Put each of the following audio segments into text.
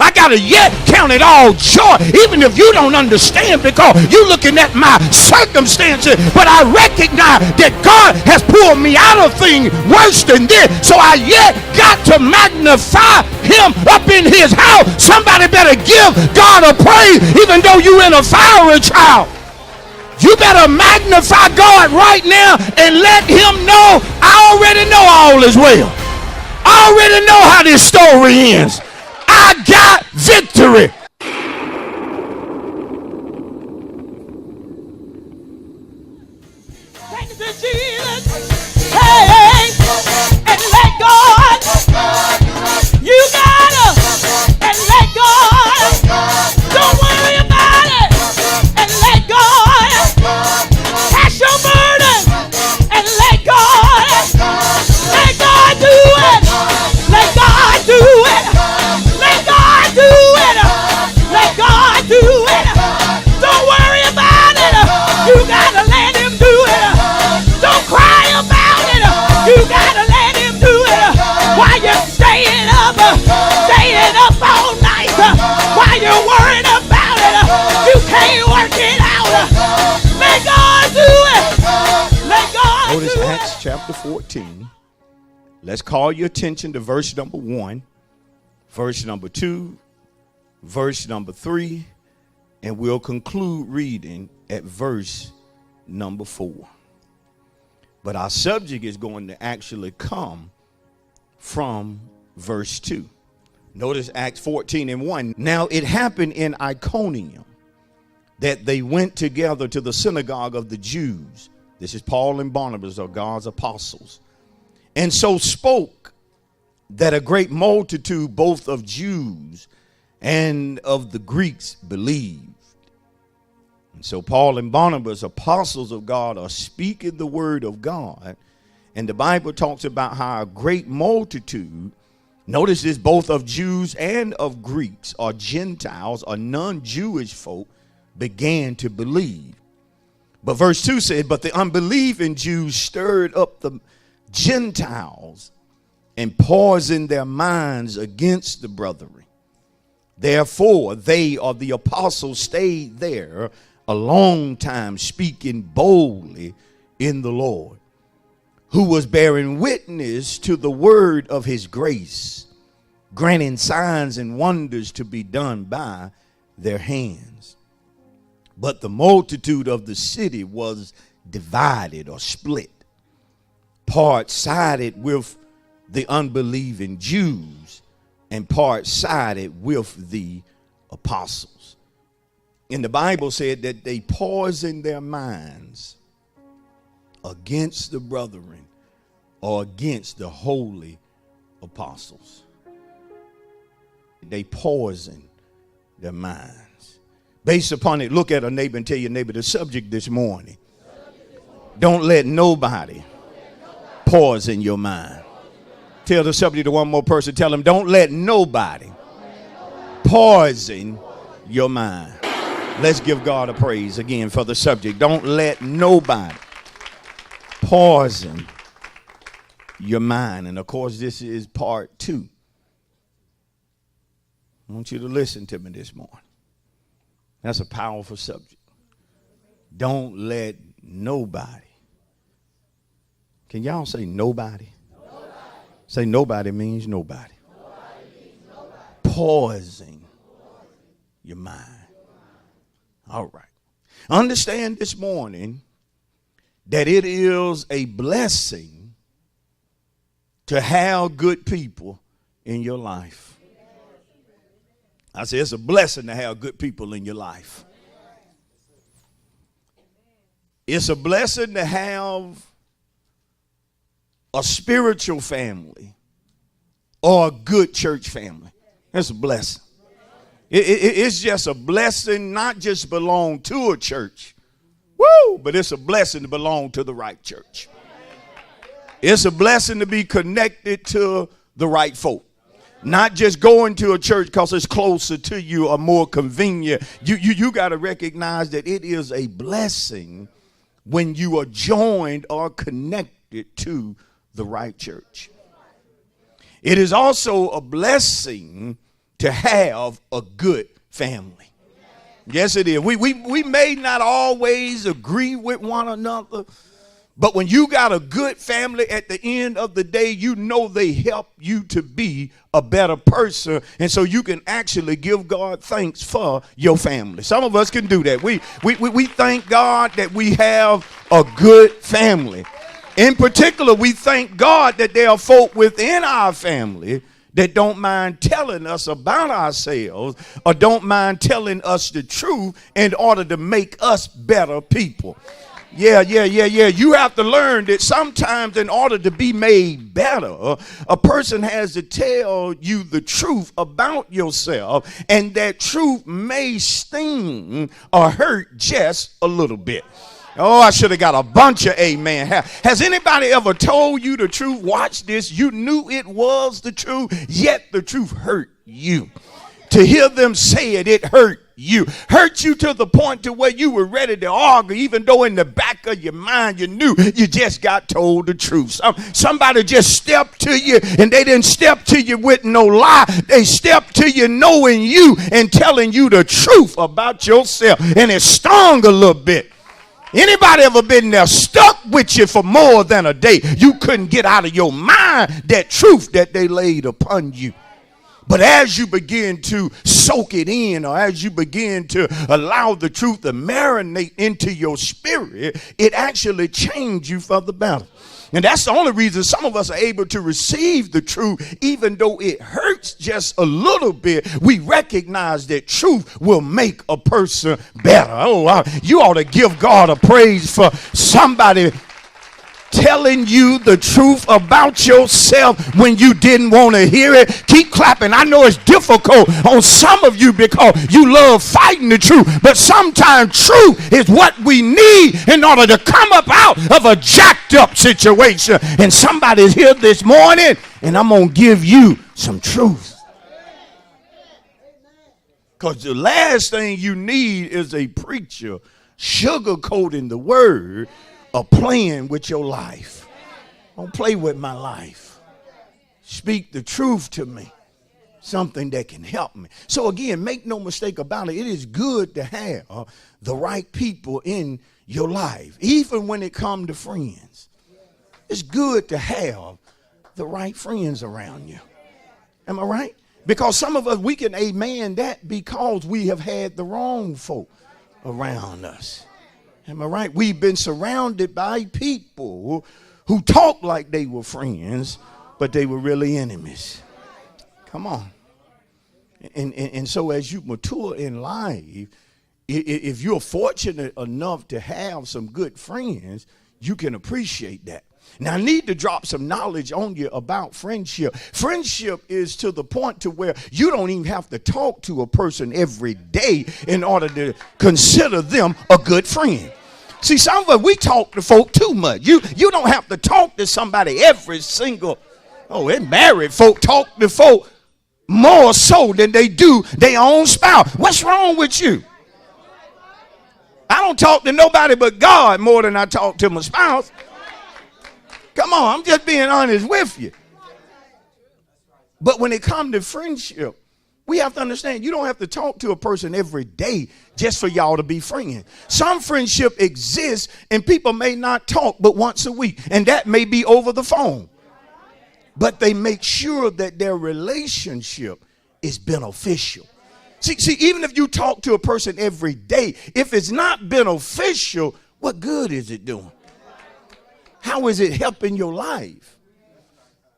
I got to yet count it all joy, even if you don't understand, because you're looking at my circumstances. But I recognize that God has pulled me out of things worse than this, so I yet got to magnify him up in his house. Somebody better give God a praise, even though you're in a fiery trial. You better magnify God right now and let him know, I already know all is well. I already know how this story ends. I got victory. Thank you, Jesus. Hey, and let God. You gotta and let God. Don't worry about it. And let God. Cast your burden and let God. Let God do it. Let God do it. Let God do it. Let God do it. Don't worry about it. You gotta let him do it. Don't cry about it. You gotta let him do it. While you're staying up all night. While you're worried about it, you can't work it out. Let God do it. Let God Notice do it. Acts chapter 14. Let's call your attention to verse number 1, verse number 2, verse number 3, and we'll conclude reading at verse number 4. But our subject is going to actually come from verse 2. Notice Acts 14 and 1. Now it happened in Iconium that they went together to the synagogue of the Jews. This is Paul and Barnabas, are God's apostles. And so spoke that a great multitude, both of Jews and of the Greeks, believed. And so Paul and Barnabas, apostles of God, are speaking the word of God. And the Bible talks about how a great multitude, notice this, both of Jews and of Greeks, or Gentiles, or non-Jewish folk, began to believe. But verse 2 said, but the unbelieving Jews stirred up the Gentiles and poisoned their minds against the brethren. Therefore, they, or the apostles, stayed there a long time, speaking boldly in the Lord, who was bearing witness to the word of his grace, granting signs and wonders to be done by their hands. But the multitude of the city was divided or split, part sided with the unbelieving Jews and part sided with the apostles. And the Bible said that they poisoned their minds against the brethren or against the holy apostles. They poisoned their minds. Based upon it, look at a neighbor and tell your neighbor the subject this morning. Don't let nobody poison your mind. Tell the subject to one more person. Tell them, don't let nobody poison your mind. Let's give God a praise again for the subject. Don't let nobody poison your mind. And of course, this is part 2. I want you to listen to me this morning. That's a powerful subject. Don't let nobody. Can y'all say nobody? Nobody. Say nobody means nobody. Nobody means nobody. Poison your mind. All right. Understand this morning that it is a blessing to have good people in your life. I say it's a blessing to have good people in your life. It's a blessing to have a spiritual family or a good church family. That's a blessing. It's just a blessing, not just belong to a church. Woo! But it's a blessing to belong to the right church. It's a blessing to be connected to the right folk. Not just going to a church because it's closer to you or more convenient. You got to recognize that it is a blessing when you are joined or connected to the right church. It is also a blessing to have a good family. Yes, it is. We may not always agree with one another, but when you got a good family at the end of the day, you know they help you to be a better person. And so you can actually give God thanks for your family. Some of us can do that. We thank God that we have a good family. In particular, we thank God that there are folk within our family that don't mind telling us about ourselves or don't mind telling us the truth in order to make us better people. Yeah. You have to learn that sometimes in order to be made better, a person has to tell you the truth about yourself, and that truth may sting or hurt just a little bit. Oh, I should have got a bunch of amen. Has anybody ever told you the truth? Watch this. You knew it was the truth, yet the truth hurt you. To hear them say it, it hurt you. Hurt you to the point to where you were ready to argue, even though in the back of your mind you knew you just got told the truth. Somebody just stepped to you, and they didn't step to you with no lie. They stepped to you knowing you and telling you the truth about yourself, and it stung a little bit. Anybody ever been there, stuck with you for more than a day? You couldn't get out of your mind that truth that they laid upon you. But as you begin to soak it in, or as you begin to allow the truth to marinate into your spirit, it actually changes you for the better. And that's the only reason some of us are able to receive the truth, even though it hurts just a little bit. We recognize that truth will make a person better. Oh, you ought to give God a praise for somebody telling you the truth about yourself when you didn't want to hear it. Keep clapping. I know it's difficult on some of you because you love fighting the truth, but sometimes truth is what we need in order to come up out of a jacked up situation. And somebody's here this morning, and I'm going to give you some truth. Because the last thing you need is a preacher sugarcoating the word or playing with your life. Don't play with my life. Speak the truth to me. Something that can help me. So again, make no mistake about it. It is good to have the right people in your life, even when it comes to friends. It's good to have the right friends around you. Am I right? Because some of us, we can amen that because we have had the wrong folk around us. Am I right? We've been surrounded by people who talk like they were friends, but they were really enemies. Come on. And so as you mature in life, if you're fortunate enough to have some good friends, you can appreciate that. Now, I need to drop some knowledge on you about friendship. Friendship is to the point to where you don't even have to talk to a person every day in order to consider them a good friend. See, some of us, we talk to folk too much. You don't have to talk to somebody every single, married folk talk to folk more so than they do their own spouse. What's wrong with you? I don't talk to nobody but God more than I talk to my spouse. Come on, I'm just being honest with you. But when it comes to friendship, we have to understand you don't have to talk to a person every day just for y'all to be friends. Some friendship exists and people may not talk but once a week, and that may be over the phone. But they make sure that their relationship is beneficial. See, even if you talk to a person every day, if it's not beneficial, what good is it doing? How is it helping your life?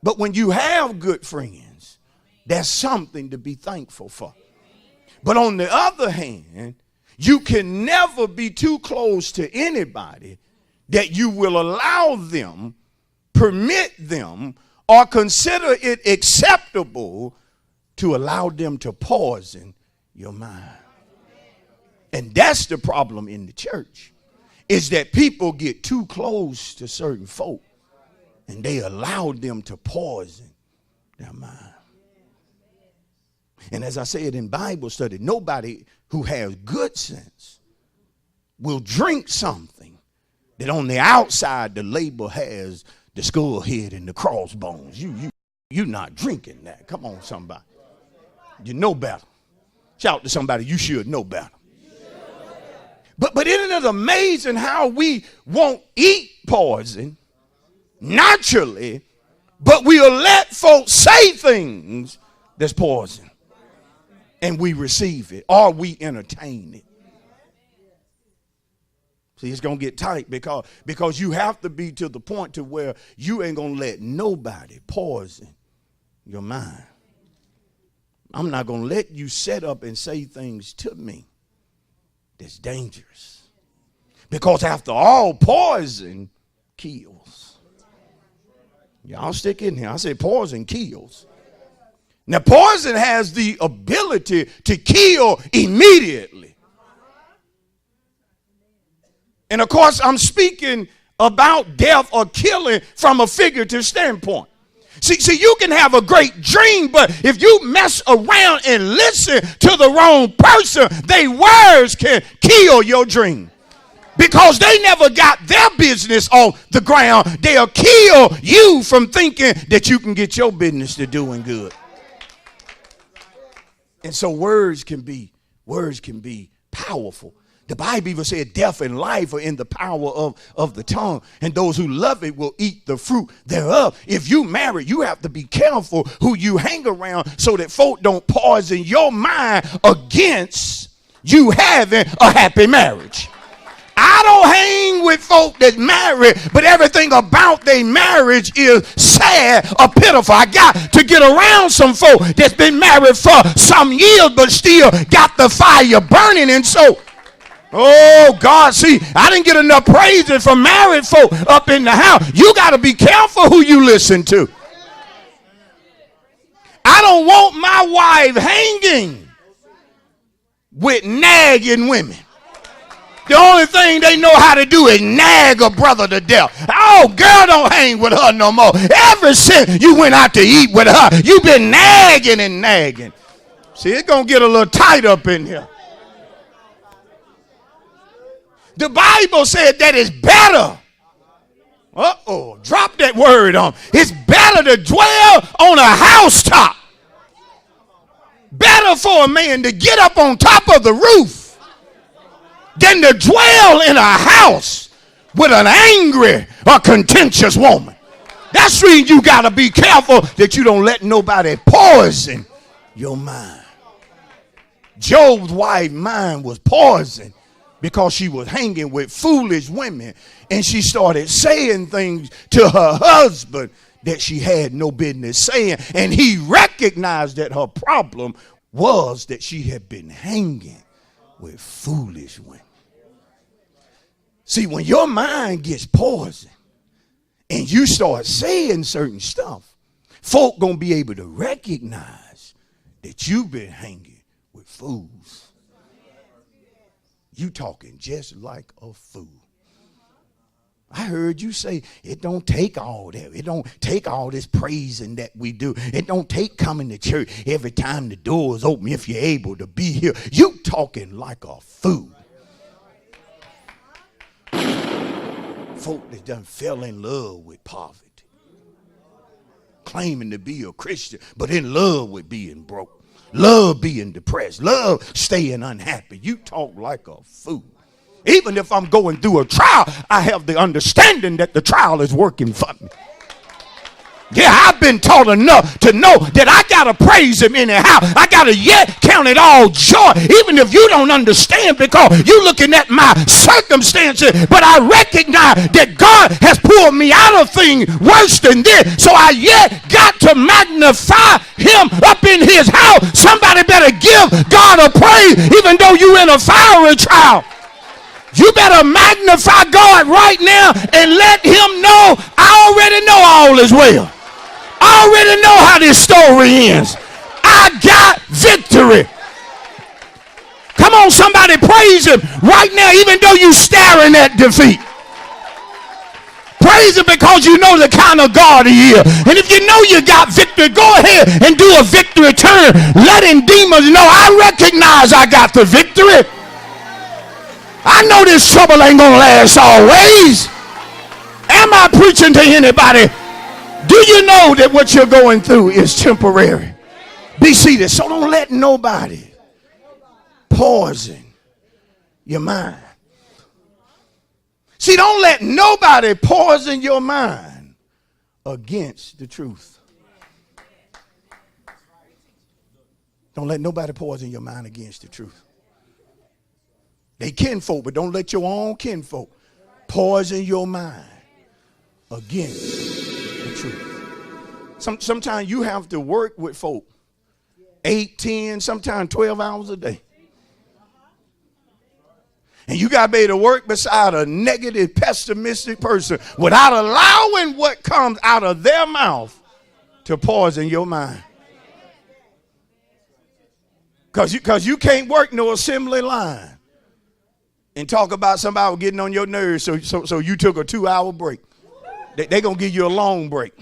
But when you have good friends, that's something to be thankful for. But on the other hand, you can never be too close to anybody that you will allow them, permit them, or consider it acceptable to allow them to poison your mind. And that's the problem in the church, is that people get too close to certain folk and they allow them to poison their mind. And as I said in Bible study, nobody who has good sense will drink something that on the outside the label has the skull head and the crossbones. You're not drinking that. Come on, somebody. You know better. Shout to somebody, you should know better. But isn't it amazing how we won't eat poison naturally, but we'll let folks say things that's poison, and we receive it or we entertain it. See, it's going to get tight because you have to be to the point to where you ain't going to let nobody poison your mind. I'm not going to let you set up and say things to me that's dangerous. Because after all, poison kills. Y'all stick in here. I said poison kills. Now, poison has the ability to kill immediately. And of course, I'm speaking about death or killing from a figurative standpoint. See, you can have a great dream, but if you mess around and listen to the wrong person, their words can kill your dream. Because they never got their business on the ground, they'll kill you from thinking that you can get your business to doing good. And so words can be powerful. The Bible even said death and life are in the power of the tongue, and those who love it will eat the fruit thereof. If you marry, you have to be careful who you hang around so that folk don't poison your mind against you having a happy marriage. I don't hang with folk that's married, but everything about their marriage is sad or pitiful. I got to get around some folk that's been married for some years, but still got the fire burning. And so, oh, God, see, I didn't get enough praising from married folk up in the house. You got to be careful who you listen to. I don't want my wife hanging with nagging women. The only thing they know how to do is nag a brother to death. Oh, girl, don't hang with her no more. Ever since you went out to eat with her, you've been nagging and nagging. See, it's going to get a little tight up in here. The Bible said that it's better. Drop that word on. It's better to dwell on a housetop. Better for a man to get up on top of the roof than to dwell in a house with an angry or contentious woman. That's the reason you got to be careful that you don't let nobody poison your mind. Job's wife's mind was poisoned because she was hanging with foolish women, and she started saying things to her husband that she had no business saying, and he recognized that her problem was that she had been hanging with foolish women. See, when your mind gets poisoned and you start saying certain stuff, folk gonna be able to recognize that you've been hanging with fools. You talking just like a fool. I heard you say it don't take all that. It don't take all this praising that we do. It don't take coming to church every time the door is open if you're able to be here. You talking like a fool. Folk that done fell in love with poverty, claiming to be a Christian, but in love with being broke, love being depressed, love staying unhappy. You talk like a fool. Even if I'm going through a trial, I have the understanding that the trial is working for me. Yeah, I've been taught enough to know that I got to praise him anyhow. I got to yet count it all joy, even if you don't understand, because you're looking at my circumstances. But I recognize that God has pulled me out of things worse than this. So I yet got to magnify him up in his house. Somebody better give God a praise, even though you're in a fiery trial. You better magnify God right now and let him know, I already know all is well. I already know how this story ends. I got victory. Come on, somebody praise him right now, even though you're staring at defeat. Praise him because you know the kind of God he is. And if you know you got victory, go ahead and do a victory turn. Letting demons know, I recognize I got the victory. I know this trouble ain't gonna last always. Am I preaching to anybody? Do you know that what you're going through is temporary? Be seated. So don't let nobody poison your mind. See, don't let nobody poison your mind against the truth. Don't let nobody poison your mind against the truth. They kinfolk, but don't let your own kinfolk poison your mind against the truth. Sometimes you have to work with folk 8, 10, sometimes 12 hours a day. And you got to be able to work beside a negative, pessimistic person without allowing what comes out of their mouth to poison your mind. Because you can't work no assembly line and talk about somebody getting on your nerves, so you took a 2-hour break. They're going to give you a long break.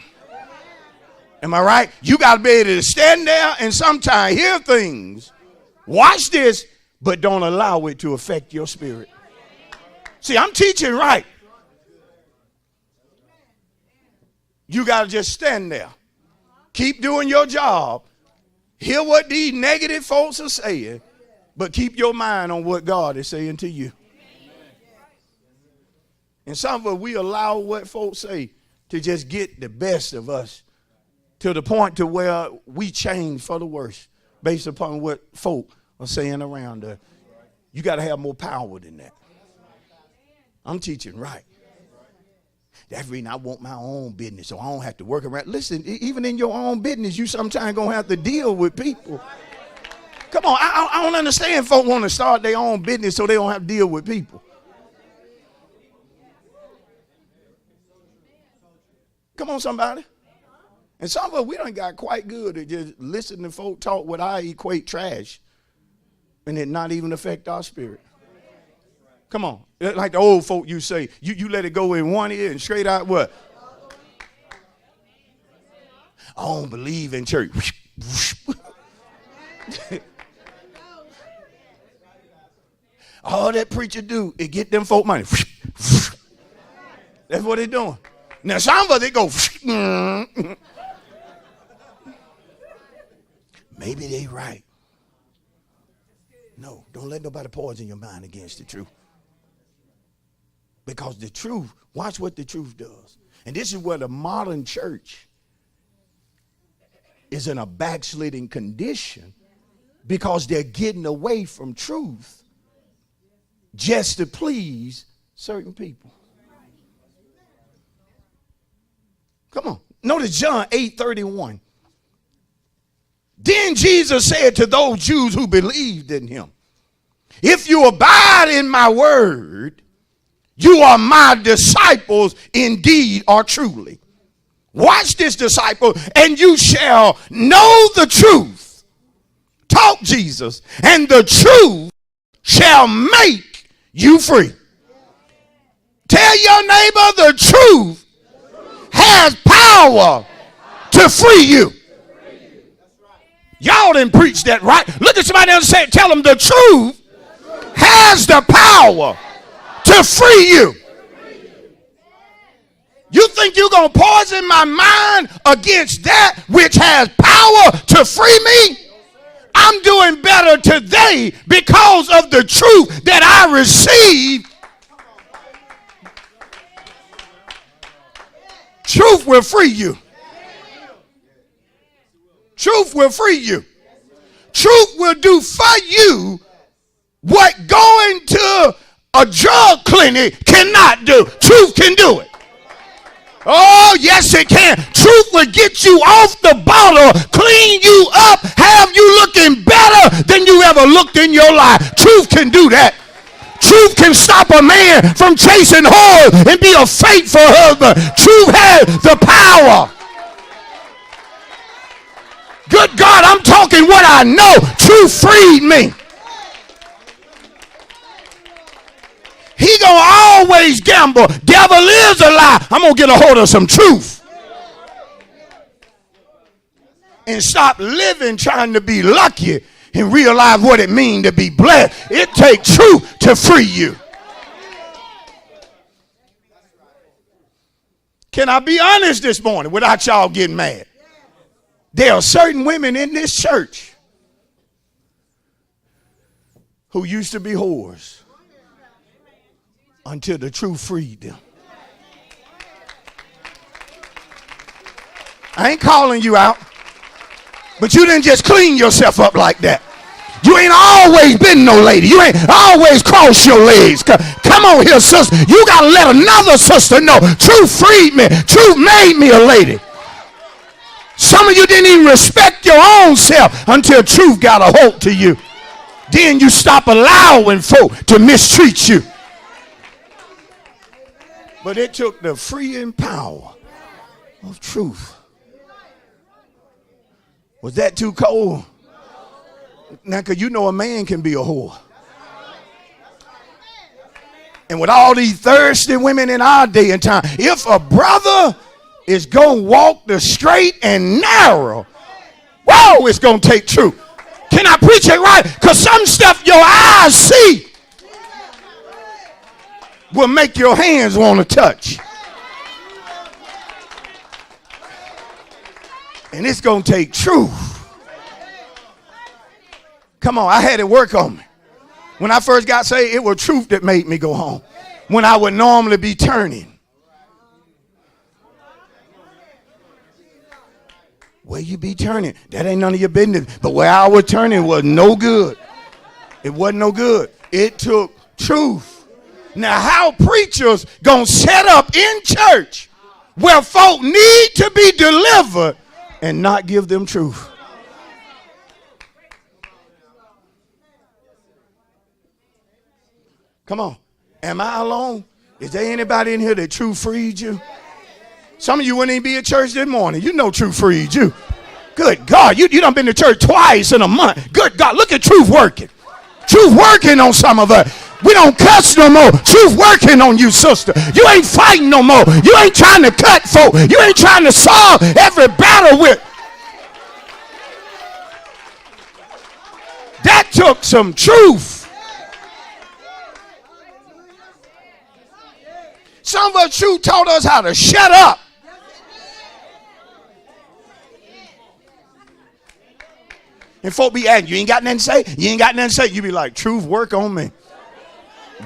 Am I right? You got to be able to stand there and sometimes hear things. Watch this, but don't allow it to affect your spirit. See, I'm teaching right. You got to just stand there. Keep doing your job. Hear what these negative folks are saying, but keep your mind on what God is saying to you. And some of us, we allow what folks say to just get the best of us to the point to where we change for the worse based upon what folk are saying around us. You got to have more power than that. I'm teaching right. That's the reason I want my own business, so I don't have to work around. Listen, even in your own business, you sometimes going to have to deal with people. Come on, I don't understand folk want to start their own business so they don't have to deal with people. Come on, somebody. And some of us, we done got quite good at just listening to folk talk what I equate trash and it not even affect our spirit. Come on. Like the old folk you say, you let it go in one ear and straight out what? I don't believe in church. All that preacher do is get them folk money. That's what they doing. Now some of us, they go, maybe they right. No, don't let nobody poison your mind against the truth. Because the truth, watch what the truth does. And this is where the modern church is in a backsliding condition because they're getting away from truth just to please certain people. Come on. Notice John 8:31. Then Jesus said to those Jews who believed in him, if you abide in my word, you are my disciples indeed or truly. Watch this, disciple, and you shall know the truth. Talk, Jesus, and the truth shall make you free. Tell your neighbor the truth has power to free you. Y'all didn't preach that right. Look at somebody else and say, tell them the truth has the power to free you. You think you're going to poison my mind against that which has power to free me? I'm doing better today because of the truth that I received. Truth will free you. Truth will free you. Truth will do for you what going to a drug clinic cannot do. Truth can do it. Oh, yes, it can. Truth will get you off the bottle, clean you up, have you looking better than you ever looked in your life. Truth can do that. Truth can stop a man from chasing whores and be a faithful husband. Truth has the power. Good God, I'm talking what I know. Truth freed me. He gonna always gamble. Devil is a lie. I'm gonna get a hold of some truth. And stop living trying to be lucky and realize what it means to be blessed. It takes truth to free you. Can I be honest this morning without y'all getting mad? There are certain women in this church who used to be whores until the truth freed them. I ain't calling you out, but you didn't just clean yourself up like that. You ain't always been no lady. You ain't always crossed your legs. Come on here, sister. You got to let another sister know. Truth freed me. Truth made me a lady. Some of you didn't even respect your own self until truth got a hold to you. Then you stop allowing folk to mistreat you. But it took the freeing power of truth. Was that too cold? Now, because you know a man can be a whore. And with all these thirsty women in our day and time, if a brother is going to walk the straight and narrow, whoa, it's going to take truth. Can I preach it right? Because some stuff your eyes see will make your hands want to touch. And it's going to take truth. Come on, I had it work on me. When I first got saved, it was truth that made me go home. When I would normally be turning. Where you be turning? That ain't none of your business. But where I was turning was no good. It wasn't no good. It took truth. Now, how preachers gonna set up in church where folk need to be delivered and not give them truth? Come on. Am I alone? Is there anybody in here that truth freed you? Some of you wouldn't even be at church this morning. You know truth freed you. Good God. You done been to church twice in a month. Good God. Look at truth working. Truth working on some of us. We don't cuss no more. Truth working on you, sister. You ain't fighting no more. You ain't trying to cut folk. You ain't trying to solve every battle with. That took some truth. Some of us truth taught us how to shut up. And folk be asking, you ain't got nothing to say? You ain't got nothing to say? You be like, truth, work on me.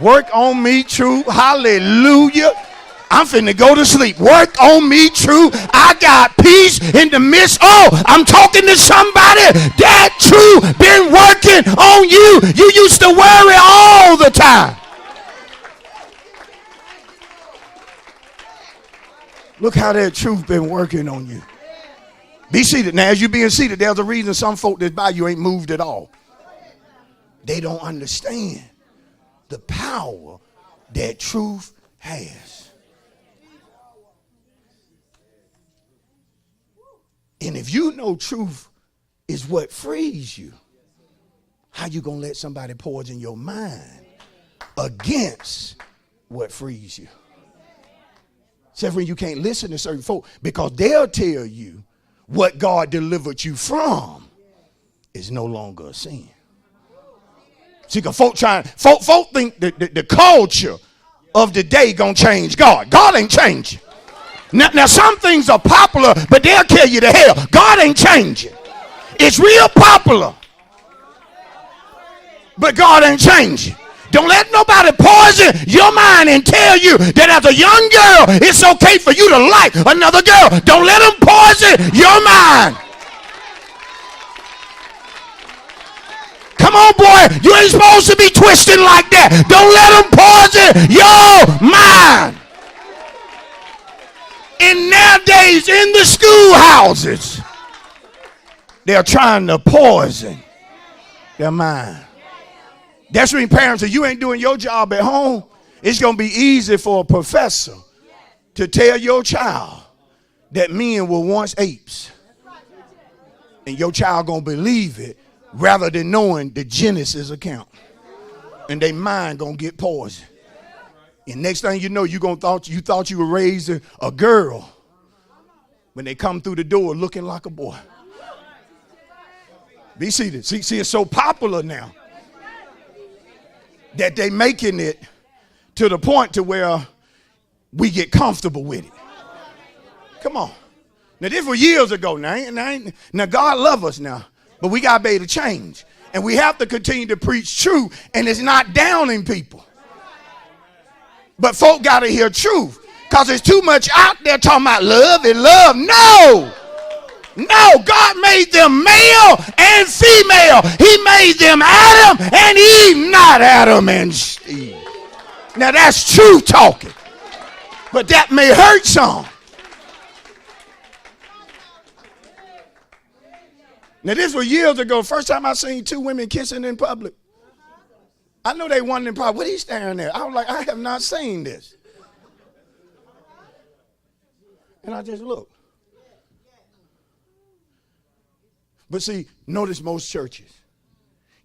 Work on me, truth. Hallelujah. I'm finna go to sleep. Work on me, truth. I got peace in the midst. Oh, I'm talking to somebody. That truth been working on you. You used to worry all the time. Look how that truth been working on you. Be seated. Now, as you being seated, there's a reason some folk that's by you ain't moved at all. They don't understand the power that truth has. And if you know truth is what frees you, how you going to let somebody poison your mind against what frees you? Except when you can't listen to certain folk because they'll tell you what God delivered you from is no longer a sin. See, because folk think that the culture of the day gonna change God. God ain't changing. Now some things are popular, but they'll tell you to hell. God ain't changing. It's real popular, but God ain't changing. Don't let nobody poison your mind and tell you that as a young girl, it's okay for you to like another girl. Don't let them poison your mind. Come on, boy. You ain't supposed to be twisting like that. Don't let them poison your mind. And nowadays in the schoolhouses, they're trying to poison their mind. That's when parents say, you ain't doing your job at home. It's going to be easy for a professor to tell your child that men were once apes. And your child going to believe it rather than knowing the Genesis account. And their mind going to get poisoned. And next thing you know, you thought you were raising a girl when they come through the door looking like a boy. Be seated. See, it's so popular now that they making it to the point to where we get comfortable with it. Come on. Now, this was years ago. Now God love us now, but we got to be able to change. And we have to continue to preach truth, and it's not downing people. But folk got to hear truth, because there's too much out there talking about love and love. No, God made them male and female. He made them Adam and Eve, not Adam and Eve. Now that's truth talking, but that may hurt some. Now this was years ago. First time I seen two women kissing in public. I know they wanted in public. What are you staring at? I was like, I have not seen this. And I just looked. But see, notice most churches.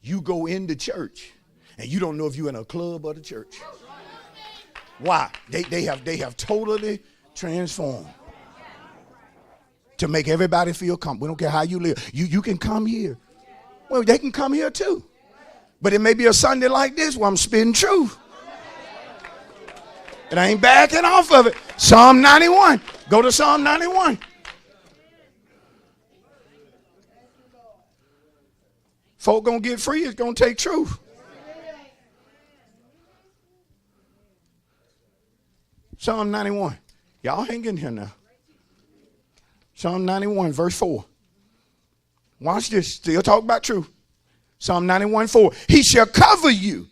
You go into church and you don't know if you're in a club or the church. Why? They have totally transformed to make everybody feel comfortable. We don't care how you live. You can come here. Well, they can come here too. But it may be a Sunday like this where I'm spitting truth. And I ain't backing off of it. Psalm 91. Go to Psalm 91. Folk gonna get free. It's gonna take truth. Psalm 91. Y'all hang in here now. Psalm 91, verse 4. Watch this. Still talk about truth. Psalm 91, 4. He shall cover you,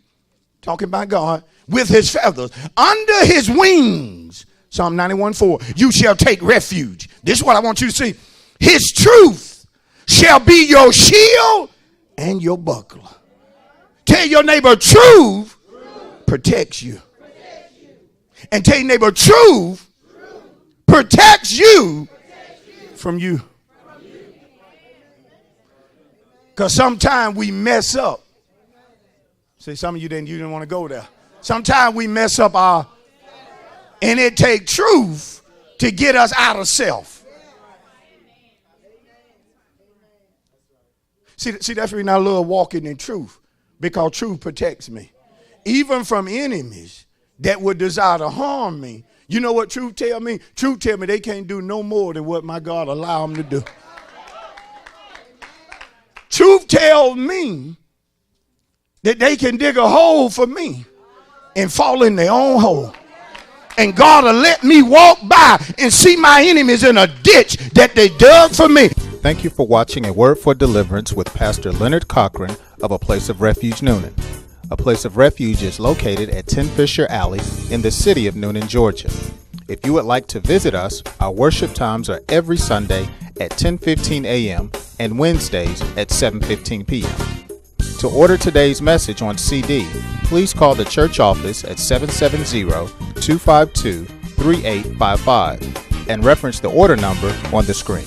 talking about God, with his feathers. Under his wings, Psalm 91, 4. You shall take refuge. This is what I want you to see. His truth shall be your shield and your buckler. Tell your neighbor, truth protects you. And tell your neighbor, truth protects you from you. Because sometimes we mess up. See, some of you didn't want to go there. Sometimes we mess up and it takes truth to get us out of self. See, that's the reason I love walking in truth, because truth protects me. Even from enemies that would desire to harm me. You know what truth tell me? Truth tell me they can't do no more than what my God allow them to do. Truth tells me that they can dig a hole for me and fall in their own hole. And God will let me walk by and see my enemies in a ditch that they dug for me. Thank you for watching A Word for Deliverance with Pastor Leonard Cochran of A Place of Refuge, Noonan. A Place of Refuge is located at 10 Fisher Alley in the city of Noonan, Georgia. If you would like to visit us, our worship times are every Sunday at 10:15 a.m. and Wednesdays at 7:15 p.m. To order today's message on CD, please call the church office at 770-252-3855 and reference the order number on the screen.